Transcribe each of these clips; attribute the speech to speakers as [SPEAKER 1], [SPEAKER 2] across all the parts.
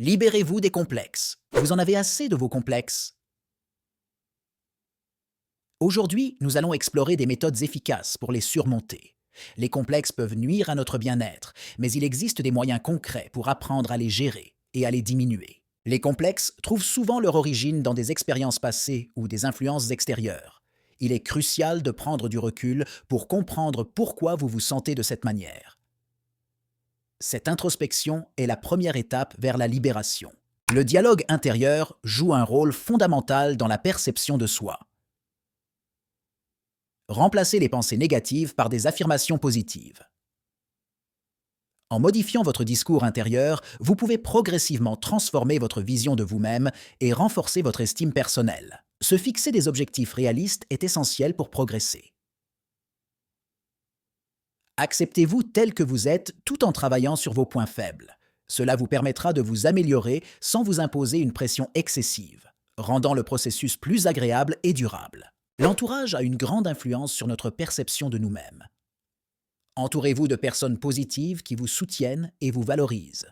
[SPEAKER 1] Libérez-vous des complexes. Vous en avez assez de vos complexes. Aujourd'hui, nous allons explorer des méthodes efficaces pour les surmonter. Les complexes peuvent nuire à notre bien-être, mais il existe des moyens concrets pour apprendre à les gérer et à les diminuer. Les complexes trouvent souvent leur origine dans des expériences passées ou des influences extérieures. Il est crucial de prendre du recul pour comprendre pourquoi vous vous sentez de cette manière. Cette introspection est la première étape vers la libération. Le dialogue intérieur joue un rôle fondamental dans la perception de soi. Remplacez les pensées négatives par des affirmations positives. En modifiant votre discours intérieur, vous pouvez progressivement transformer votre vision de vous-même et renforcer votre estime personnelle. Se fixer des objectifs réalistes est essentiel pour progresser. Acceptez-vous tel que vous êtes tout en travaillant sur vos points faibles. Cela vous permettra de vous améliorer sans vous imposer une pression excessive, rendant le processus plus agréable et durable. L'entourage a une grande influence sur notre perception de nous-mêmes. Entourez-vous de personnes positives qui vous soutiennent et vous valorisent.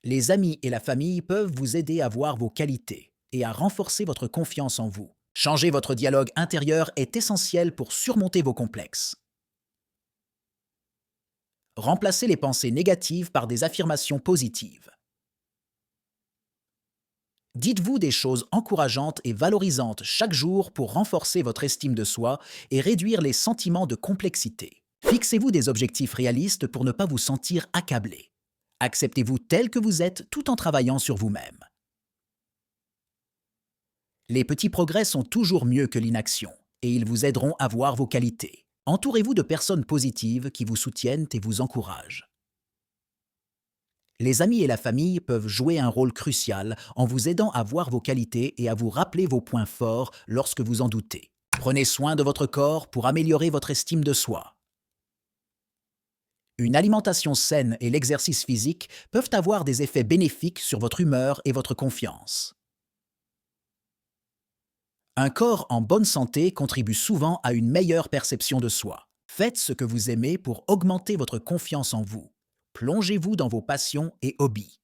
[SPEAKER 1] Les amis et la famille peuvent vous aider à voir vos qualités et à renforcer votre confiance en vous. Changer votre dialogue intérieur est essentiel pour surmonter vos complexes. Remplacez les pensées négatives par des affirmations positives. Dites-vous des choses encourageantes et valorisantes chaque jour pour renforcer votre estime de soi et réduire les sentiments de complexité. Fixez-vous des objectifs réalistes pour ne pas vous sentir accablé. Acceptez-vous tel que vous êtes tout en travaillant sur vous-même. Les petits progrès sont toujours mieux que l'inaction et ils vous aideront à voir vos qualités. Entourez-vous de personnes positives qui vous soutiennent et vous encouragent. Les amis et la famille peuvent jouer un rôle crucial en vous aidant à voir vos qualités et à vous rappeler vos points forts lorsque vous en doutez. Prenez soin de votre corps pour améliorer votre estime de soi. Une alimentation saine et l'exercice physique peuvent avoir des effets bénéfiques sur votre humeur et votre confiance. Un corps en bonne santé contribue souvent à une meilleure perception de soi. Faites ce que vous aimez pour augmenter votre confiance en vous. Plongez-vous dans vos passions et hobbies.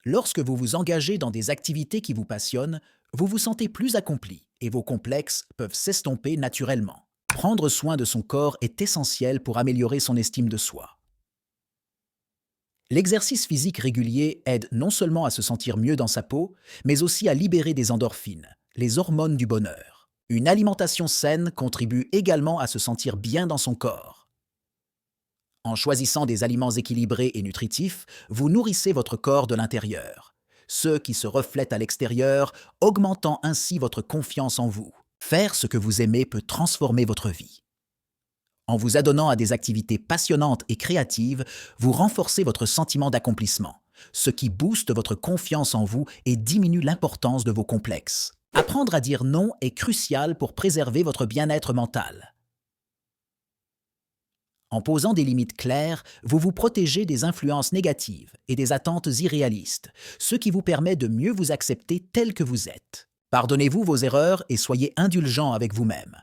[SPEAKER 1] Lorsque vous vous engagez dans des activités qui vous passionnent, vous vous sentez plus accompli et vos complexes peuvent s'estomper naturellement. Prendre soin de son corps est essentiel pour améliorer son estime de soi. L'exercice physique régulier aide non seulement à se sentir mieux dans sa peau, mais aussi à libérer des endorphines, les hormones du bonheur. Une alimentation saine contribue également à se sentir bien dans son corps. En choisissant des aliments équilibrés et nutritifs, vous nourrissez votre corps de l'intérieur, ceux qui se reflètent à l'extérieur, augmentant ainsi votre confiance en vous. Faire ce que vous aimez peut transformer votre vie. En vous adonnant à des activités passionnantes et créatives, vous renforcez votre sentiment d'accomplissement, ce qui booste votre confiance en vous et diminue l'importance de vos complexes. Apprendre à dire non est crucial pour préserver votre bien-être mental. En posant des limites claires, vous vous protégez des influences négatives et des attentes irréalistes, ce qui vous permet de mieux vous accepter tel que vous êtes. Pardonnez-vous vos erreurs et soyez indulgent avec vous-même.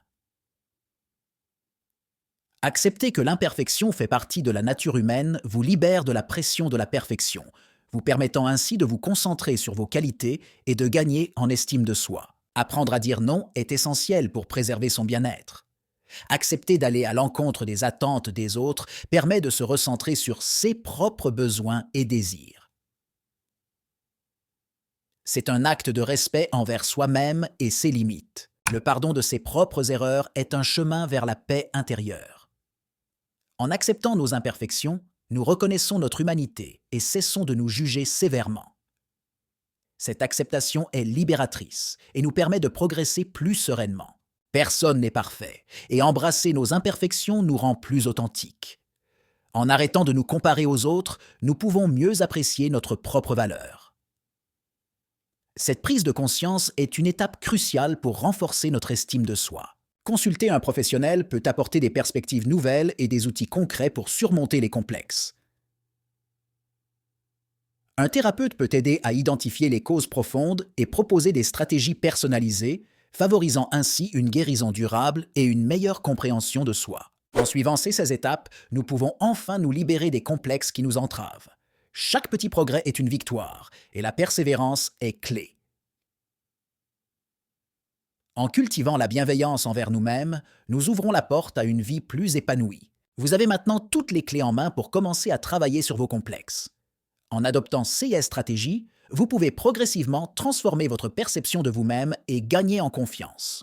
[SPEAKER 1] Accepter que l'imperfection fait partie de la nature humaine vous libère de la pression de la perfection, vous permettant ainsi de vous concentrer sur vos qualités et de gagner en estime de soi. Apprendre à dire non est essentiel pour préserver son bien-être. Accepter d'aller à l'encontre des attentes des autres permet de se recentrer sur ses propres besoins et désirs. C'est un acte de respect envers soi-même et ses limites. Le pardon de ses propres erreurs est un chemin vers la paix intérieure. En acceptant nos imperfections, nous reconnaissons notre humanité et cessons de nous juger sévèrement. Cette acceptation est libératrice et nous permet de progresser plus sereinement. Personne n'est parfait, et embrasser nos imperfections nous rend plus authentiques. En arrêtant de nous comparer aux autres, nous pouvons mieux apprécier notre propre valeur. Cette prise de conscience est une étape cruciale pour renforcer notre estime de soi. Consulter un professionnel peut apporter des perspectives nouvelles et des outils concrets pour surmonter les complexes. Un thérapeute peut aider à identifier les causes profondes et proposer des stratégies personnalisées, favorisant ainsi une guérison durable et une meilleure compréhension de soi. En suivant ces 16 étapes, nous pouvons enfin nous libérer des complexes qui nous entravent. Chaque petit progrès est une victoire et la persévérance est clé. En cultivant la bienveillance envers nous-mêmes, nous ouvrons la porte à une vie plus épanouie. Vous avez maintenant toutes les clés en main pour commencer à travailler sur vos complexes. En adoptant ces stratégies, vous pouvez progressivement transformer votre perception de vous-même et gagner en confiance.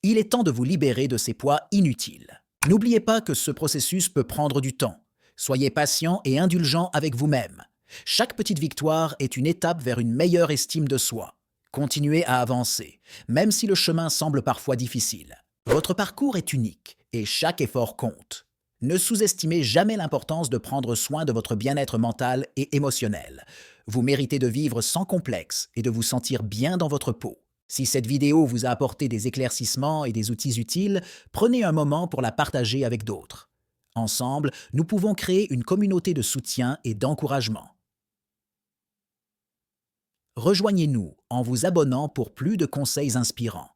[SPEAKER 1] Il est temps de vous libérer de ces poids inutiles. N'oubliez pas que ce processus peut prendre du temps. Soyez patient et indulgent avec vous-même. Chaque petite victoire est une étape vers une meilleure estime de soi. Continuez à avancer, même si le chemin semble parfois difficile. Votre parcours est unique et chaque effort compte. Ne sous-estimez jamais l'importance de prendre soin de votre bien-être mental et émotionnel. Vous méritez de vivre sans complexe et de vous sentir bien dans votre peau. Si cette vidéo vous a apporté des éclaircissements et des outils utiles, prenez un moment pour la partager avec d'autres. Ensemble, nous pouvons créer une communauté de soutien et d'encouragement. Rejoignez-nous en vous abonnant pour plus de conseils inspirants.